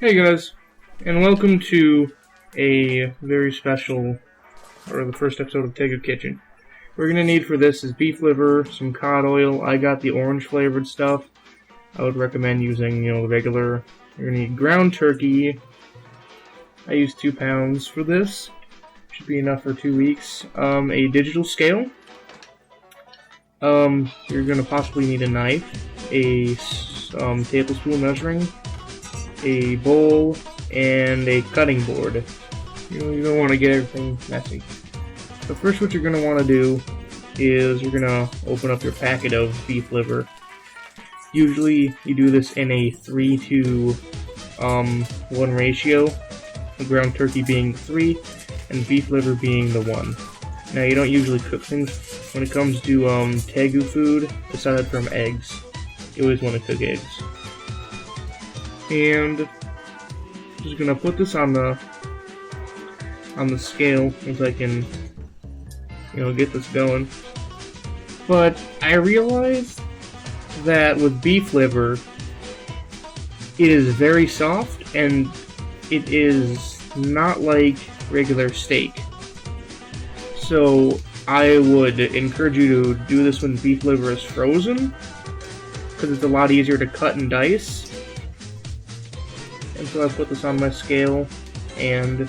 Hey guys, and welcome to a very special, or the first episode of Tego Kitchen. What we're gonna need for this is beef liver, some cod oil. I got the orange flavored stuff. I would recommend using, the regular. You're gonna need ground turkey. I used 2 pounds for this. Should be enough for 2 weeks. A digital scale. You're gonna possibly need a knife, a tablespoon measuring, a bowl, and a cutting board. You don't want to get everything messy. So first what you're going to want to do is you're going to open up your packet of beef liver. Usually you do this in a 3-to-1 ratio, the ground turkey being 3 and beef liver being the 1. Now you don't usually cook things when it comes to Tegu food aside from eggs. You always want to cook eggs. And I'm just gonna put this on the scale as I can, get this going. But I realized that with beef liver, it is very soft and it is not like regular steak. So I would encourage you to do this when beef liver is frozen, because it's a lot easier to cut and dice. And so I put this on my scale, and,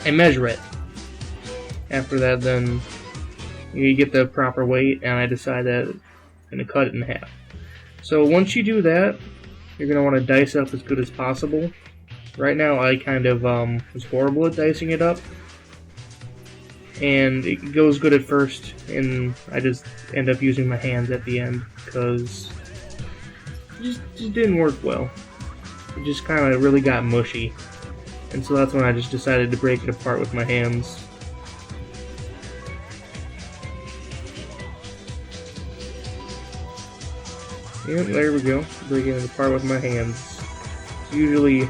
I measure it. After that, then, you get the proper weight, and I decide that I'm going to cut it in half. So once you do that, you're going to want to dice up as good as possible. Right now, I kind of was horrible at dicing it up. And it goes good at first, and I just end up using my hands at the end, because it just didn't work well. It just kind of really got mushy, and so that's when I just decided to break it apart with my hands. Yep, there we go. Breaking it apart with my hands. It's usually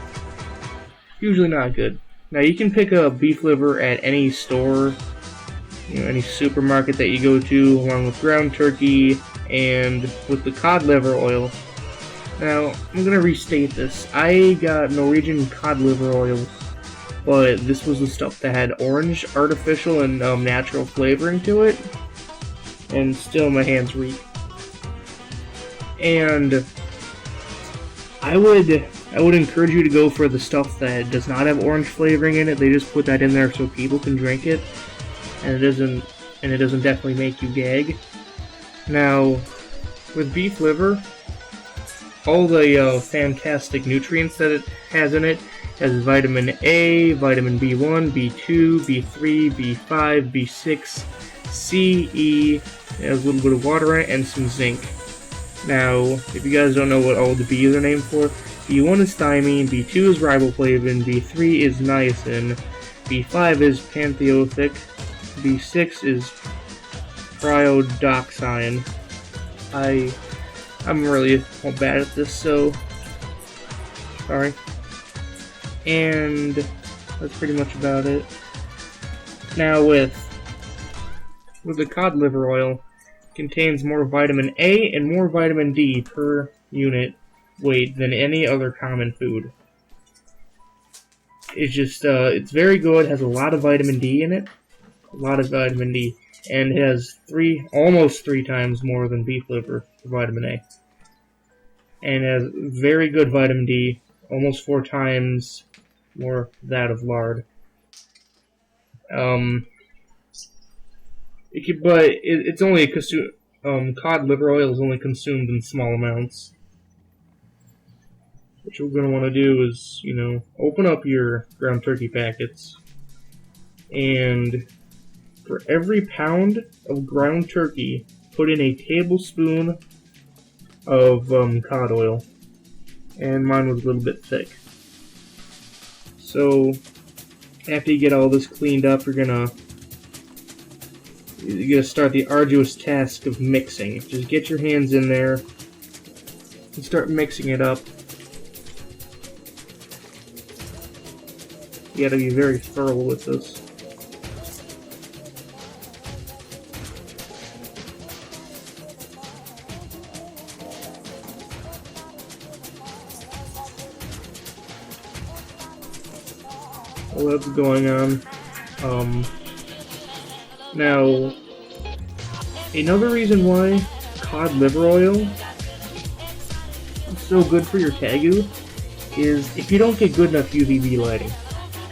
not good. Now you can pick up beef liver at any store, any supermarket that you go to, along with ground turkey and with the cod liver oil. Now, I'm going to restate this. I got Norwegian cod liver oil, but this was the stuff that had orange, artificial, and natural flavoring to it. And still my hands reek. And I would encourage you to go for the stuff that does not have orange flavoring in it. They just put that in there so people can drink it. And it doesn't definitely make you gag. Now, with beef liver, all the fantastic nutrients that it has in it has vitamin A, vitamin B1, B2, B3, B5, B6, C, E, it has a little bit of water in it, and some zinc. Now, if you guys don't know what all the B's are named for, B1 is thymine, B2 is riboflavin, B3 is niacin, B5 is pantothenic, B6 is priodoxine. I'm really bad at this, so sorry. And that's pretty much about it. Now with the cod liver oil, it contains more vitamin A and more vitamin D per unit weight than any other common food. It's just, it's very good, has a lot of vitamin D in it. A lot of vitamin D. And it has almost 3 times more than beef liver for vitamin A. And it has very good vitamin D, almost 4 times more that of lard. It's only cod liver oil is only consumed in small amounts. What you're going to want to do is, open up your ground turkey packets, and for every pound of ground turkey, put in a tablespoon of cod oil. And mine was a little bit thick. So, after you get all this cleaned up, you're gonna start the arduous task of mixing. Just get your hands in there and start mixing it up. You gotta be very thorough with this. while that's going on. Now, another reason why cod liver oil is so good for your Tegu is if you don't get good enough UVB lighting.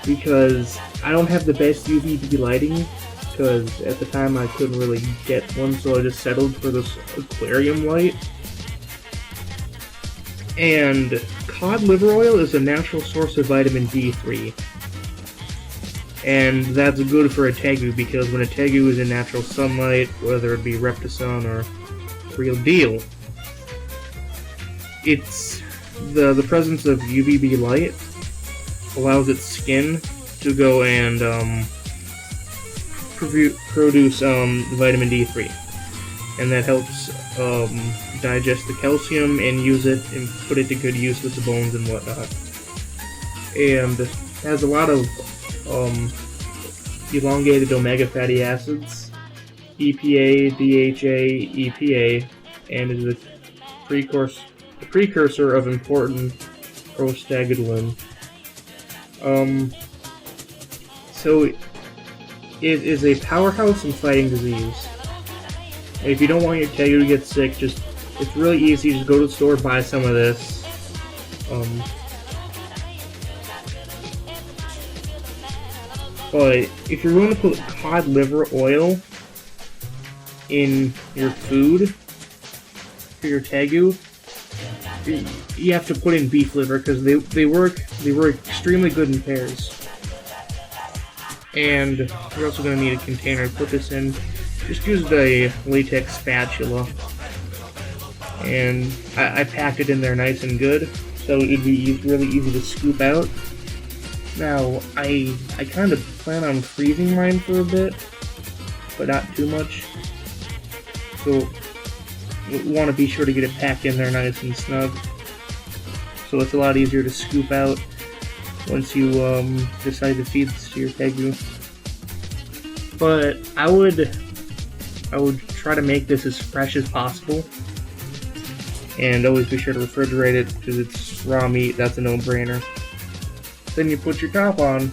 Because I don't have the best UVB lighting, because at the time I couldn't really get one, so I just settled for this aquarium light. And cod liver oil is a natural source of vitamin D3. And that's good for a Tegu, because when a Tegu is in natural sunlight, whether it be Reptisun or Real Deal, it's the presence of UVB light allows its skin to go and produce vitamin D3, and that helps digest the calcium and use it and put it to good use with the bones and whatnot. And it has a lot of elongated omega fatty acids, EPA, DHA, EPA, and is a precursor of important prostaglandin. So it is a powerhouse in fighting disease. And if you don't want your Tegu to get sick, it's really easy. Just go to the store, buy some of this. But if you're going to put cod liver oil in your food for your Tegu, you have to put in beef liver, because they work extremely good in pairs. And you're also going to need a container to put this in. Just used a latex spatula, and I packed it in there nice and good, so it'd be really easy to scoop out. Now, I kind of plan on freezing mine for a bit, but not too much. So you want to be sure to get it packed in there nice and snug, so it's a lot easier to scoop out once you decide to feed this to your Tegu. But I would try to make this as fresh as possible, and always be sure to refrigerate it, because it's raw meat. That's a no-brainer. Then you put your top on,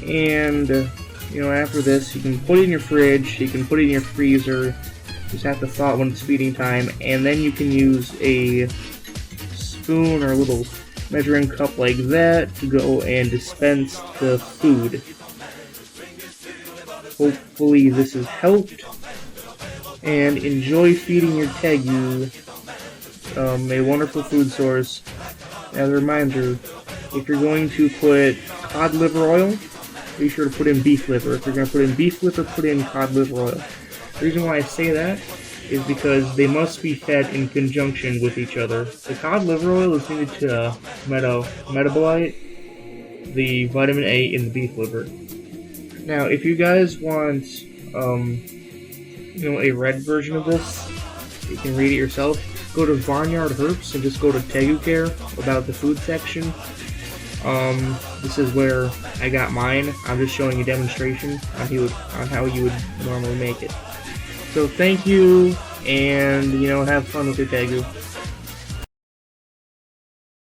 and after this you can put it in your fridge, you can put it in your freezer. Just have to thaw it when it's feeding time, and then you can use a spoon or a little measuring cup like that to go and dispense the food. Hopefully this has helped, and enjoy feeding your Tegu, a wonderful food source. As a reminder, if you're going to put cod liver oil, be sure to put in beef liver. If you're going to put in beef liver, put in cod liver oil. The reason why I say that is because they must be fed in conjunction with each other. The cod liver oil is needed to metabolite the vitamin A in the beef liver. Now, if you guys want, a red version of this, you can read it yourself. Go to Barnyard Herbs and just go to Tegu Care about the food section. This is where I got mine. I'm just showing a demonstration on how you would normally make it. So thank you, and have fun with your Tegu.